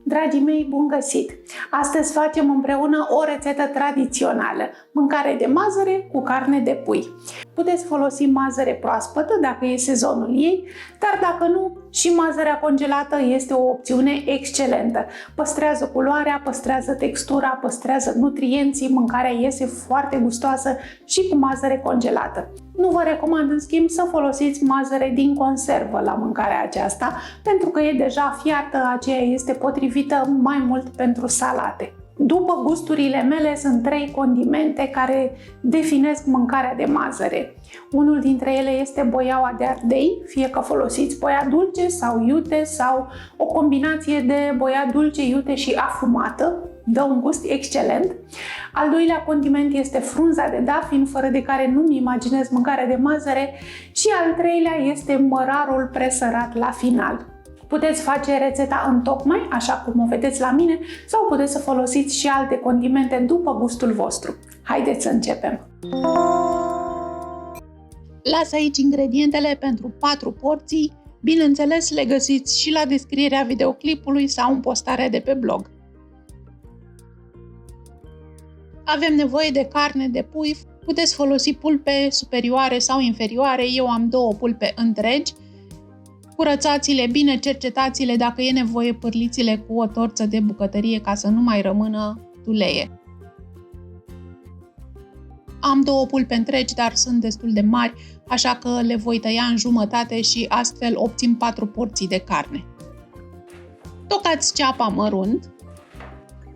Dragii mei, bun găsit! Astăzi facem împreună o rețetă tradițională, mâncare de mazăre cu carne de pui. Puteți folosi mazăre proaspătă dacă e sezonul ei, dar dacă nu, și mazărea congelată este o opțiune excelentă. Păstrează culoarea, păstrează textura, păstrează nutrienții, mâncarea iese foarte gustoasă și cu mazăre congelată. Nu vă recomand, în schimb, să folosiți mazăre din conservă la mâncarea aceasta, pentru că e deja fiartă, aceea este potrivită mai mult pentru salate. După gusturile mele, sunt 3 condimente care definesc mâncarea de mazăre. Unul dintre ele este boiaua de ardei, fie că folosiți boia dulce sau iute sau o combinație de boia dulce, iute și afumată. Dă un gust excelent. Al doilea condiment este frunza de dafin, fără de care nu-mi imaginez mâncarea de mazăre. Și al treilea este mărarul presărat la final. Puteți face rețeta întocmai, așa cum o vedeți la mine, sau puteți să folosiți și alte condimente după gustul vostru. Haideți să începem! Las aici ingredientele pentru 4 porții. Bineînțeles, le găsiți și la descrierea videoclipului sau în postarea de pe blog. Avem nevoie de carne de pui. Puteți folosi pulpe superioare sau inferioare. Eu am 2 pulpe întregi. Curățați-le bine, cercetați-le, dacă e nevoie, pârliți-le cu o torță de bucătărie ca să nu mai rămână tuleie. Am 2 pulpe întregi, dar sunt destul de mari, așa că le voi tăia în jumătate și astfel obțin 4 porții de carne. Tocați ceapa mărunt.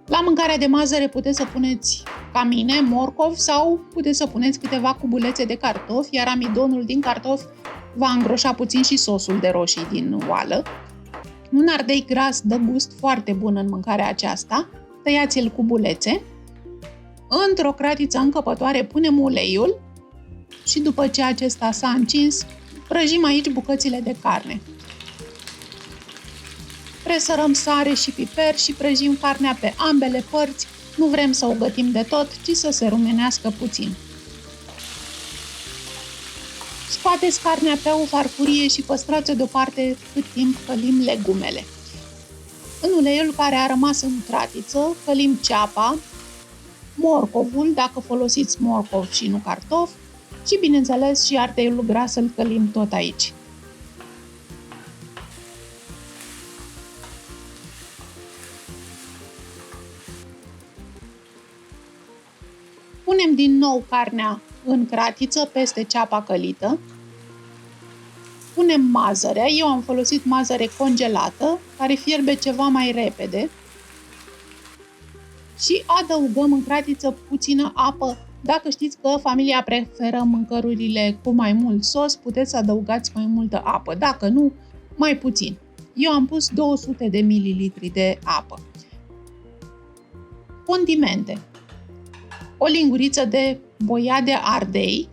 La mâncarea de mazăre puteți să puneți camine, morcov sau puteți să puneți câteva cubulețe de cartofi, iar amidonul din cartofi va îngroșa puțin și sosul de roșii din oală. Un ardei gras dă gust foarte bun în mâncarea aceasta. Tăiați-l cu bulețe. Într-o cratiță încăpătoare punem uleiul și după ce acesta s-a încins, prăjim aici bucățile de carne. Presărăm sare și piper și prăjim carnea pe ambele părți. Nu vrem să o gătim de tot, ci să se rumenească puțin. Scoateți carnea pe o farfurie și păstrați-o deoparte cât timp călim legumele. În uleiul care a rămas în cratiță, călim ceapa, morcovul, dacă folosiți morcov și nu cartof, și bineînțeles și ardeiul gras îl călim tot aici. Punem din nou carnea în cratiță peste ceapa călită. Punem mazărea. Eu am folosit mazăre congelată, care fierbe ceva mai repede. Și adăugăm în cratiță puțină apă. Dacă știți că familia preferă mâncărurile cu mai mult sos, puteți să adăugați mai multă apă. Dacă nu, mai puțin. Eu am pus 200 de ml de apă. Condimente. O linguriță de boia de ardei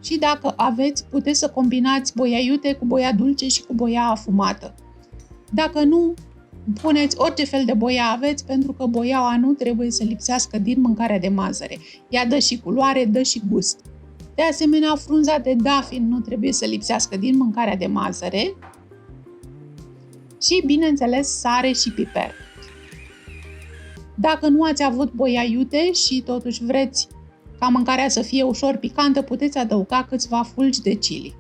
și dacă aveți, puteți să combinați boia iute cu boia dulce și cu boia afumată. Dacă nu, puneți orice fel de boia aveți, pentru că boiaua nu trebuie să lipsească din mâncarea de mazăre. Ea dă și culoare, dă și gust. De asemenea, frunza de dafin nu trebuie să lipsească din mâncarea de mazăre și, bineînțeles, sare și piper. Dacă nu ați avut boia iute și totuși vreți ca mâncarea să fie ușor picantă, puteți adăuga câțiva fulgi de chili.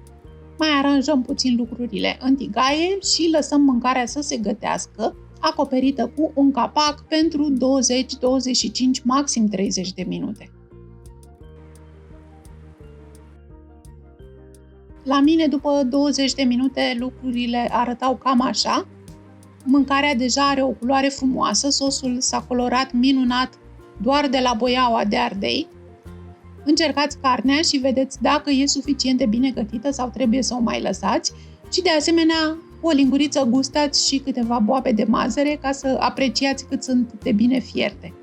Mai aranjăm puțin lucrurile în tigaie și lăsăm mâncarea să se gătească, acoperită cu un capac pentru 20, 25, maxim 30 de minute. La mine, după 20 de minute, lucrurile arătau cam așa. Mâncarea deja are o culoare frumoasă, sosul s-a colorat minunat doar de la boiaua de ardei. Încercați carnea și vedeți dacă e suficient de bine gătită sau trebuie să o mai lăsați. Și de asemenea, o linguriță gustați și câteva boabe de mazăre ca să apreciați cât sunt de bine fierte.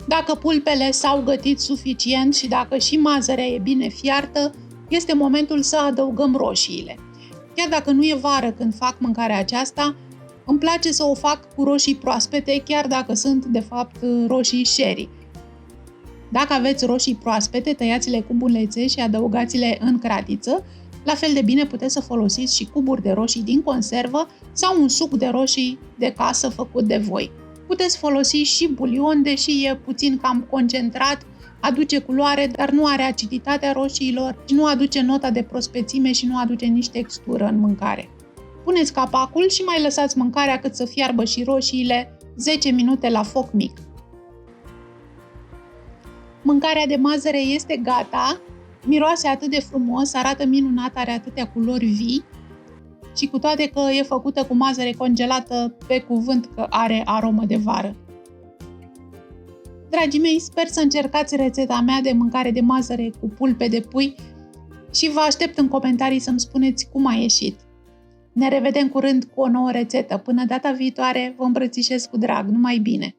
Dacă pulpele s-au gătit suficient și dacă și mazărea e bine fiartă, este momentul să adăugăm roșiile. Chiar dacă nu e vară când fac mâncarea aceasta, îmi place să o fac cu roșii proaspete, chiar dacă sunt, de fapt, roșii sherry. Dacă aveți roșii proaspete, tăiați-le cu bulețe și adăugați-le în cratiță. La fel de bine puteți să folosiți și cuburi de roșii din conservă sau un suc de roșii de casă făcut de voi. Puteți folosi și bulion, deși e puțin cam concentrat, aduce culoare, dar nu are aciditatea roșiilor și nu aduce nota de prospețime și nu aduce nici textură în mâncare. Puneți capacul și mai lăsați mâncarea cât să fiarbă și roșiile 10 minute la foc mic. Mâncarea de mazăre este gata, miroase atât de frumos, arată minunat, are atâtea culori vii și cu toate că e făcută cu mazăre congelată, pe cuvânt că are aromă de vară. Dragii mei, sper să încercați rețeta mea de mâncare de mazăre cu pulpe de pui și vă aștept în comentarii să-mi spuneți cum a ieșit. Ne revedem curând cu o nouă rețetă. Până data viitoare, vă îmbrățișez cu drag. Numai bine!